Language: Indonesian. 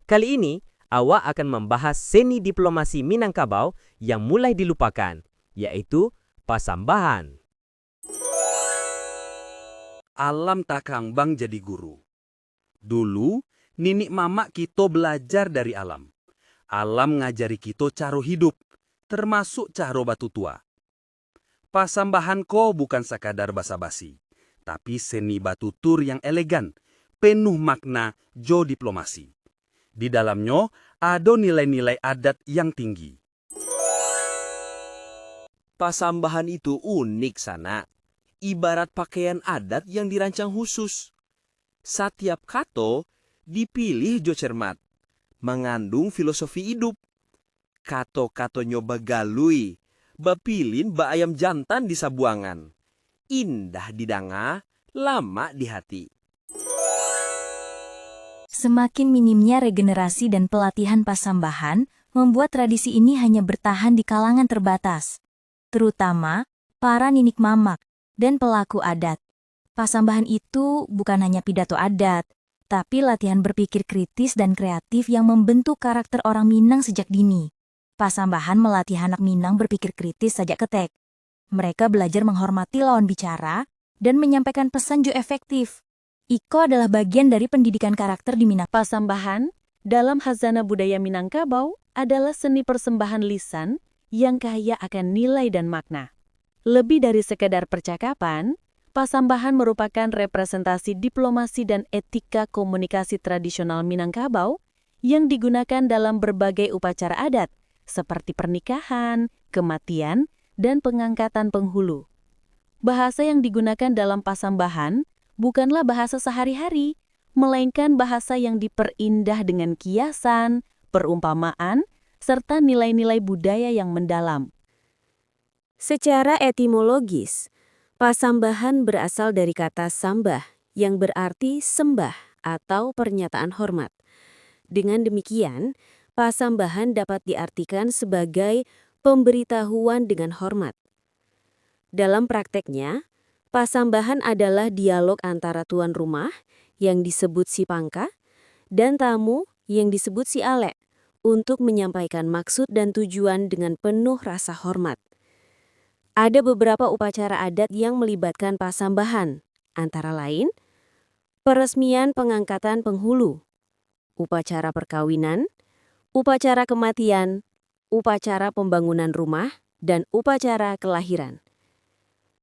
Kali ini, awak akan membahas seni diplomasi Minangkabau yang mulai dilupakan, yaitu pasambahan. Alam takang bang jadi guru. Dulu, ninik mamak kita belajar dari alam. Alam ngajari kita cara hidup, termasuk cara batu tua. Pasambahan ko bukan sekadar basa-basi, tapi seni batu tur yang elegan, penuh makna jo diplomasi. Di dalamnya ada nilai-nilai adat yang tinggi. Pasambahan itu unik sana. Ibarat pakaian adat yang dirancang khusus. Setiap kato dipilih jo cermat, mengandung filosofi hidup. Kato-kato nyoba galui, bapilin ba ayam jantan di sabuangan. Indah di danga, lama di hati. Semakin minimnya regenerasi dan pelatihan pasambahan membuat tradisi ini hanya bertahan di kalangan terbatas, terutama para ninik mamak dan pelaku adat. Pasambahan itu bukan hanya pidato adat, tapi latihan berpikir kritis dan kreatif yang membentuk karakter orang Minang sejak dini. Pasambahan melatih anak Minang berpikir kritis sejak ketek. Mereka belajar menghormati lawan bicara dan menyampaikan pesan jo efektif. Iko adalah bagian dari pendidikan karakter di Minang. Pasambahan dalam khazanah budaya Minangkabau adalah seni persembahan lisan yang kaya akan nilai dan makna. Lebih dari sekedar percakapan, pasambahan merupakan representasi diplomasi dan etika komunikasi tradisional Minangkabau yang digunakan dalam berbagai upacara adat seperti pernikahan, kematian, dan pengangkatan penghulu. Bahasa yang digunakan dalam pasambahan bukanlah bahasa sehari-hari, melainkan bahasa yang diperindah dengan kiasan, perumpamaan, serta nilai-nilai budaya yang mendalam. Secara etimologis, pasambahan berasal dari kata sambah yang berarti sembah atau pernyataan hormat. Dengan demikian, pasambahan dapat diartikan sebagai pemberitahuan dengan hormat. Dalam prakteknya, pasambahan adalah dialog antara tuan rumah yang disebut si pangka dan tamu yang disebut si alek untuk menyampaikan maksud dan tujuan dengan penuh rasa hormat. Ada beberapa upacara adat yang melibatkan pasambahan, antara lain peresmian pengangkatan penghulu, upacara perkawinan, upacara kematian, upacara pembangunan rumah, dan upacara kelahiran.